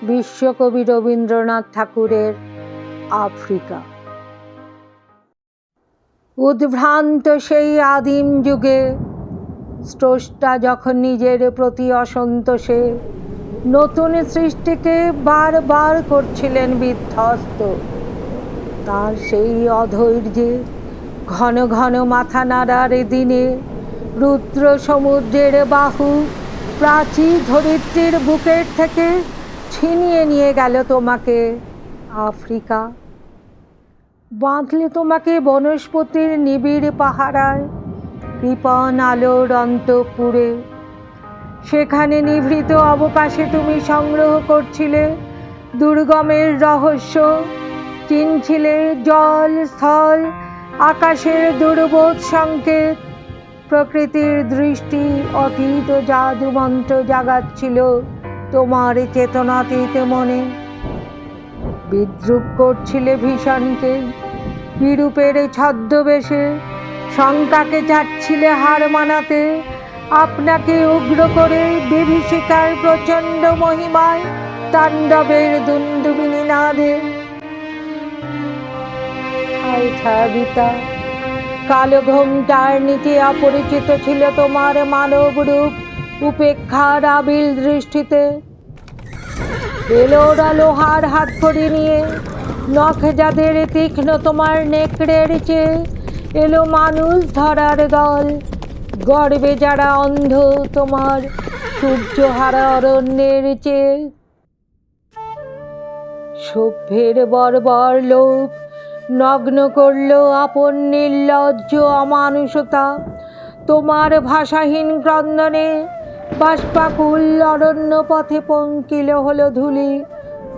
বিশ্বকবি রবীন্দ্রনাথ ঠাকুরের আফ্রিকা। উদ্ভ্রান্ত সেই আদিম যুগে স্রষ্টা যখন নিজের প্রতি অসন্তোষে নতুন সৃষ্টিকে বারবার করছিলেন বিধ্বস্ত, তার সেই অধৈর্যে ঘন ঘন মাথা নাড়ার দিনে রুদ্র সমুদ্রের বাহু প্রাচীর ধরিত্রীর বুকের থেকে ছিনিয়ে নিয়ে গেল তোমাকে আফ্রিকা। বাঁধলে তোমাকে বনস্পতির নিবিড় পাহারায় কৃপণ আলোর অন্তঃপুরে। সেখানে নিভৃত অবকাশে তুমি সংগ্রহ করছিলে দুর্গমের রহস্য, চিনছিলে জল স্থল আকাশের দুর্বোধ সংকেত। প্রকৃতির দৃষ্টি অতীত জাদুমন্ত্র জাগাচ্ছিল তোমার চেতনাতীত মনে। বিদ্রুপ করছিলে ভীষণকে বিরূপের ছদ্মবেশে, শঙ্কাকে চাচ্ছিলে হার মানাতে আপনাকে উগ্র করে বিভীষিকার প্রচণ্ড মহিমায় তাণ্ডবের দুন্দুবিনী নাদে। ছায়াবিতা কালো ঘোমটার নিচে অপরিচিত ছিল তোমার মানব রূপ উপেক্ষার আবিল দৃষ্টিতে। এলোরা লোহার হাতকড়ি নিয়ে নখ যাদের তীক্ষ্ণ তোমার নেকড়ের চেয়ে এলো মানুষ ধরার দল, গর্বে যারা অন্ধ তোমার সূর্যহারা অরণ্যের চেয়ে। সভ্যের বর্বর লোক নগ্ন করল আপন নির্লজ্জ অমানুষতা তোমার ভাষাহীন ক্রন্দনে। বাষ্পাকুল অরণ্য পথে পঙ্কিল হলো ধূলি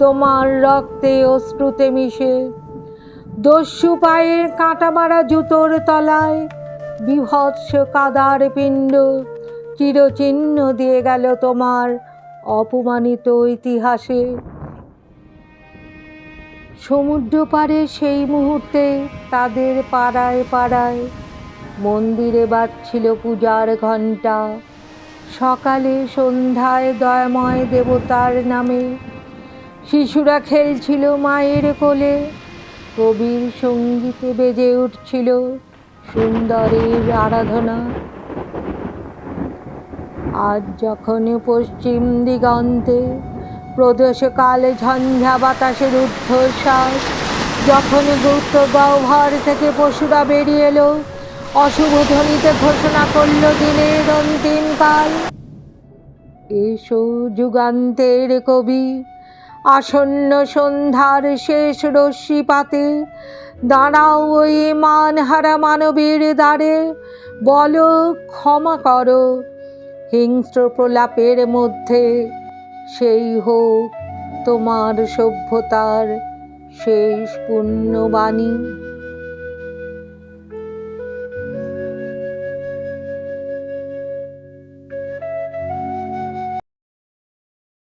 তোমার রক্তে অশ্রুতে মিশে। দস্যু পায়ের কাঁটা মারা জুতোর তলায় বিভৎস কাদার পিণ্ড চিরচিহ্ন দিয়ে গেল তোমার অপমানিত ইতিহাসে। সমুদ্র পাড়ে সেই মুহূর্তে তাদের পাড়ায় পাড়ায় মন্দিরে বাজছিল পূজার ঘণ্টা। সকালে সন্ধ্যায় দয়াময় দেবতার নামে শিশুরা খেলছিল মায়ের কোলে। কবির সঙ্গীতে বেজে উঠছিল সুন্দরের আরাধনা। আজ যখন পশ্চিম দিগন্তে প্রদোষকাল ঝঞ্ঝা বাতাসের ঊর্ধ্বশ্বাস, যখন গুপ্ত গহ্বর থেকে পশুরা বেরিয়ে এলো অশুভ ধ্বনিতে ঘোষণা করল দিনের অন্তিম কাল। এসো যুগান্তের কবি, আসন্ন সন্ধ্যার শেষ রশ্মিপাতে দাঁড়াও ওই মানহারা মানবের দ্বারে। বলো ক্ষমা করো, হিংস্র প্রলাপের মধ্যে সেই হোক তোমার সভ্যতার শেষ পুণ্যবাণী।